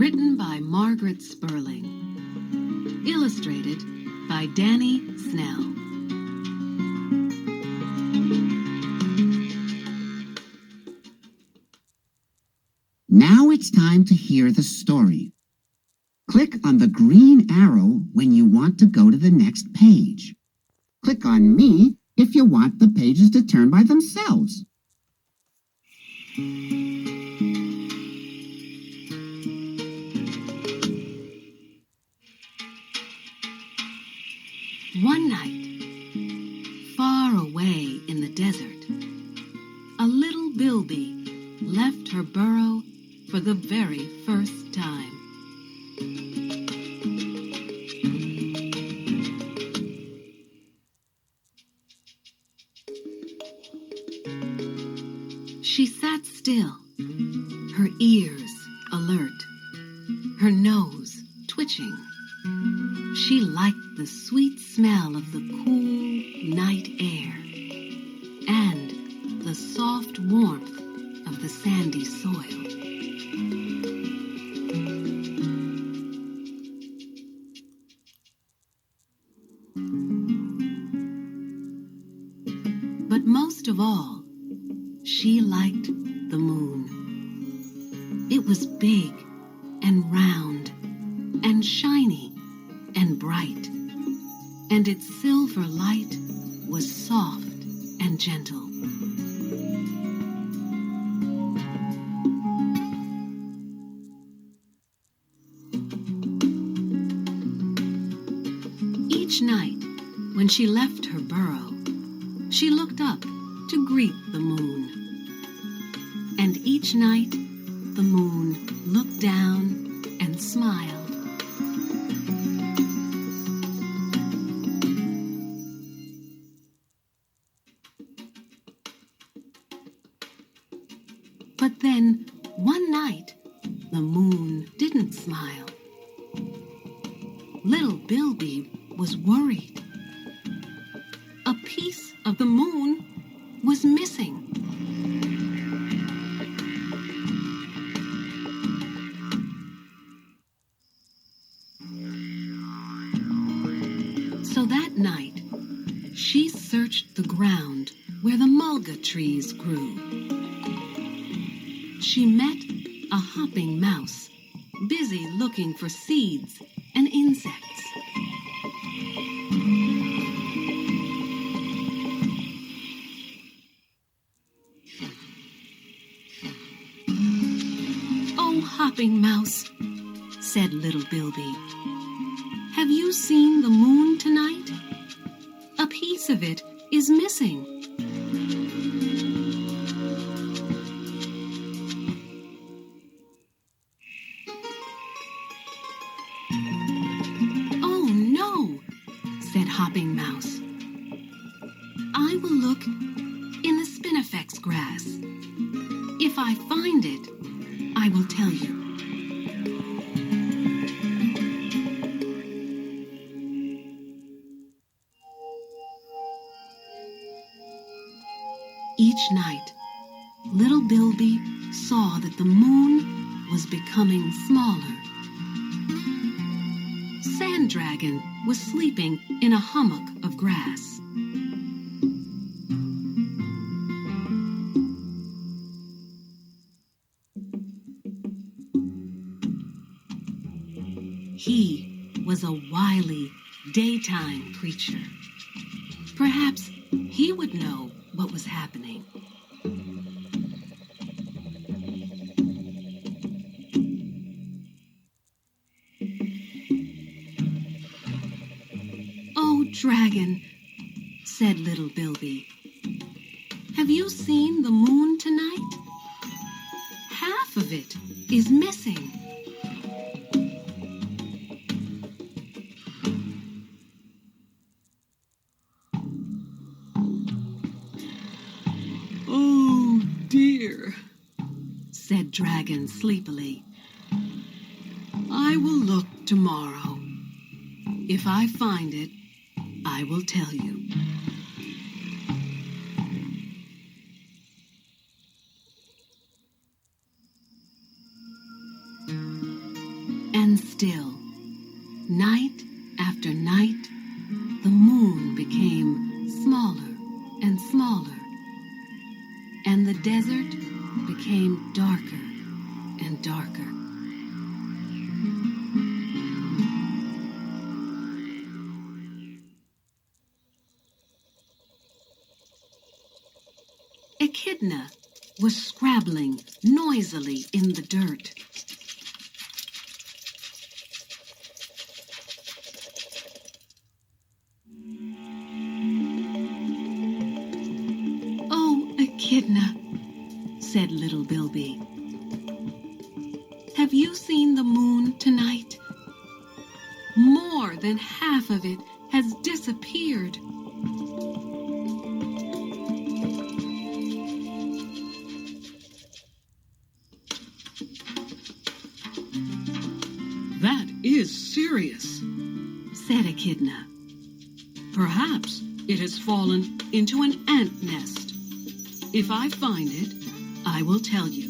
Written by Margaret Sperling. Illustrated by Danny Snell. Now it's time to hear the story. Click on the green arrow when you want to go to the next page. Click on me if you want the pages to turn by themselves. One night, far away in the desert, a little Bilby left her burrow for the very first time. She sat still, her ears alert, her nose twitching. She liked the sweet smell of the cool night air and the soft warmth of the sandy soil. But most of all, she liked the moon. It was big and round and shiny and bright, and its silver light was soft and gentle. Each night, when she left her burrow, she looked up to greet the moon. And each night, the moon looked down and smiled. But then, one night, the moon didn't smile. Little Bilby was worried. A piece of the moon was missing. So that night, she searched the ground where the mulga trees grew. She met a hopping mouse, busy looking for seeds and insects. "Oh, hopping mouse," said little Bilby, "have you seen the moon tonight? A piece of it is missing." "Oh, no," said Hopping Mouse. "I will look in the spinifex grass. If I find it, I will tell you." Each night, little Bilby saw that the moon was becoming smaller. Sand Dragon was sleeping in a hummock of grass. He was a wily daytime creature. Perhaps he would know what was happening. "Oh, Dragon," said little Bilby, "have you seen the moon tonight? Half of it is missing." "Oh, dear," said Dragon sleepily. "I will look tomorrow. If I find it, I will tell you." still. Night after night, the moon became smaller and smaller, and the desert became darker and darker. Echidna was scrabbling noisily in the dirt. "Oh, Echidna," said little Bilby, "have you seen the moon tonight? More than half of it has disappeared." "That is serious," said Echidna. "Perhaps it has fallen into an ant nest. If I find it, I will tell you."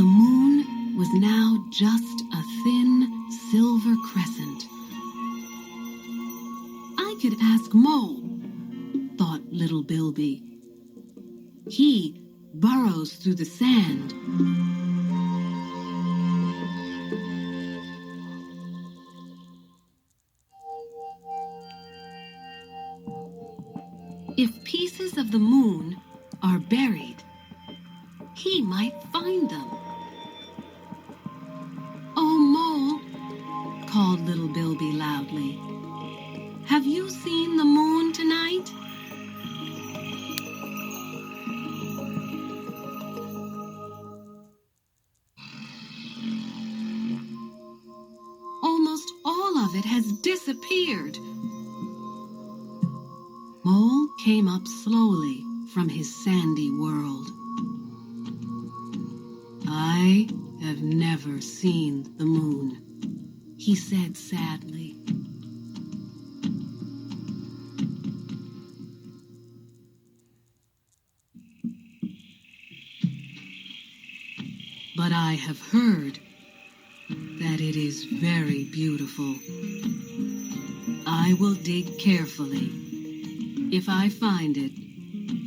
The moon was now just a thin silver crescent. "I could ask Mole," thought little Bilby. "He burrows through the sand." If pieces of the moon are buried, he might find them. "Oh, Mole," called little Bilby loudly, "have you seen the moon tonight?" "Almost all of it has disappeared." Mole came up slowly from his sandy world. "I have never seen the moon," he said sadly. "But I have heard that it is very beautiful. I will dig carefully. If I find it,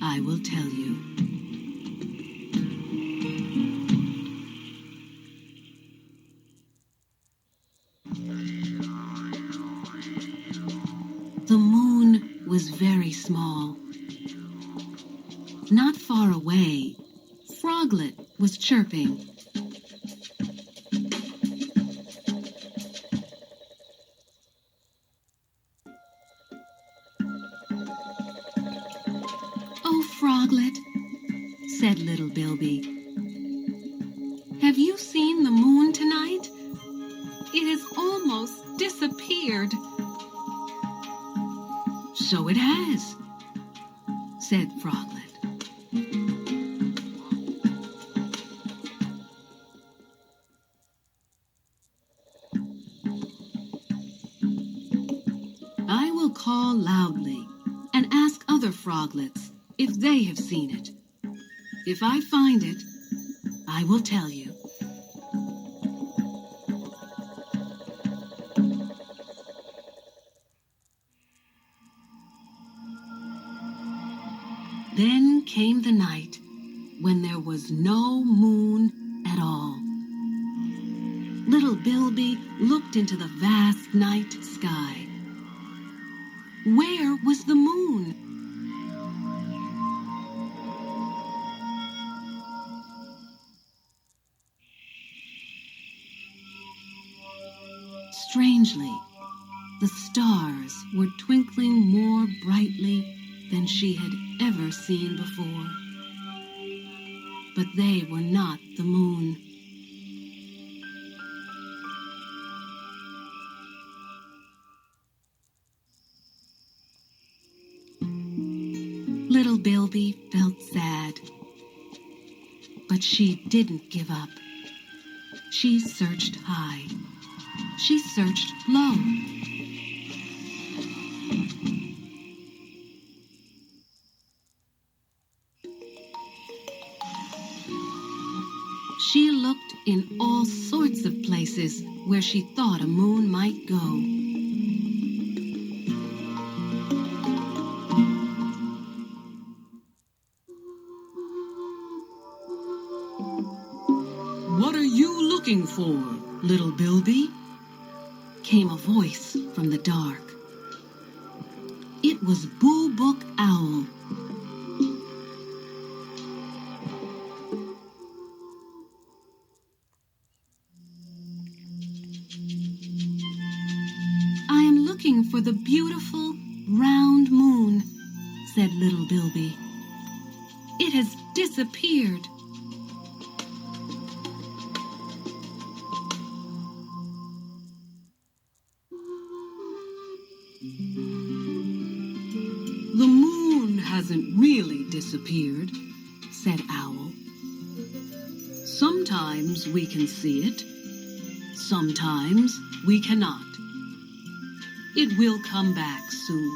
I will tell you." The moon was very small. Not far away, Froglet was chirping. "Oh, Froglet," said little Bilby, "have you seen the moon tonight? It has almost disappeared." "So it has," said Froglet. "I will call loudly and ask other froglets if they have seen it. If I find it, I will tell you." Then came the night when there was no moon at all. Little Bilby looked into the vast night sky. Where was the moon? Strangely, the stars were twinkling more brightly than she had ever seen before. But they were not the moon. Little Bilby felt sad, but she didn't give up. She searched high. She searched low. She looked in all sorts of places where she thought a moon might go. "What are you looking for, little Bilby?" came a voice from the dark. It was Boo Book Owl. "I am looking for the beautiful, round moon," said little Bilby. "It has disappeared." "The moon hasn't really disappeared," said Owl. "Sometimes we can see it. Sometimes we cannot. It will come back soon."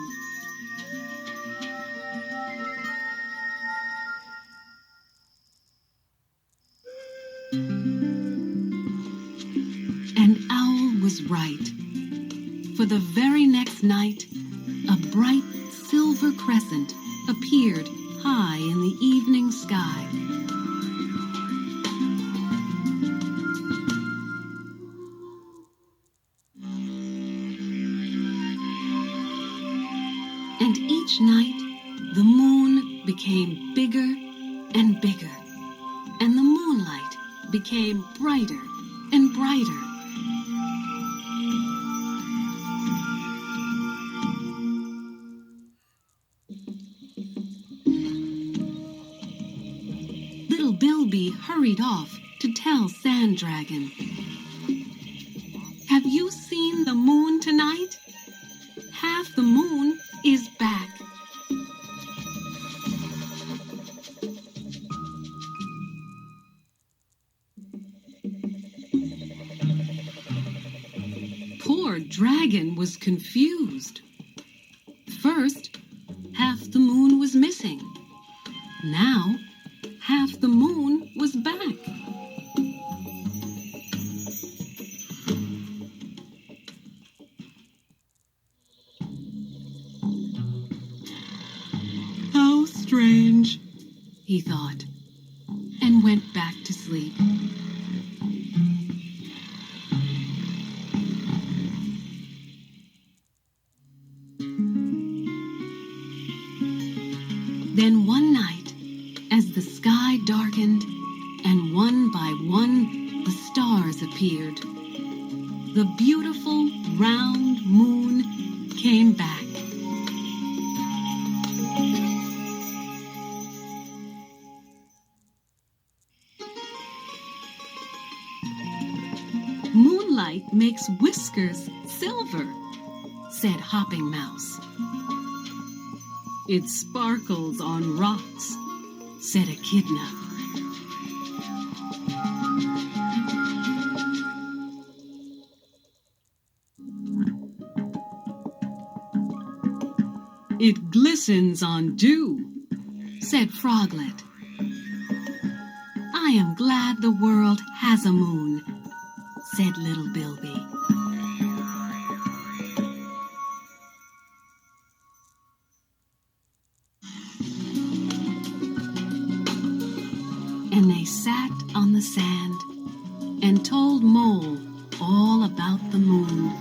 And Owl was right. For the very next night, a bright silver crescent appeared high in the evening sky. And each night, the moon became bigger and bigger, and the moonlight became brighter and brighter. Little Bilby hurried off to tell Sand Dragon. "Have you seen the moon tonight? Half the moon is back." Poor Dragon was confused. First, half the moon was missing. Now, half the moon was back. "How strange," he thought, and went back to sleep. Then one night, as the sky darkened, and one by one the stars appeared, the beautiful round moon came back. "Moonlight makes whiskers silver," said Hopping Mouse. "It sparkles on rocks," said Echidna. "It glistens on dew," said Froglet. "I am glad the world has a moon," said little Bilby. And they sat on the sand and told Mole all about the moon.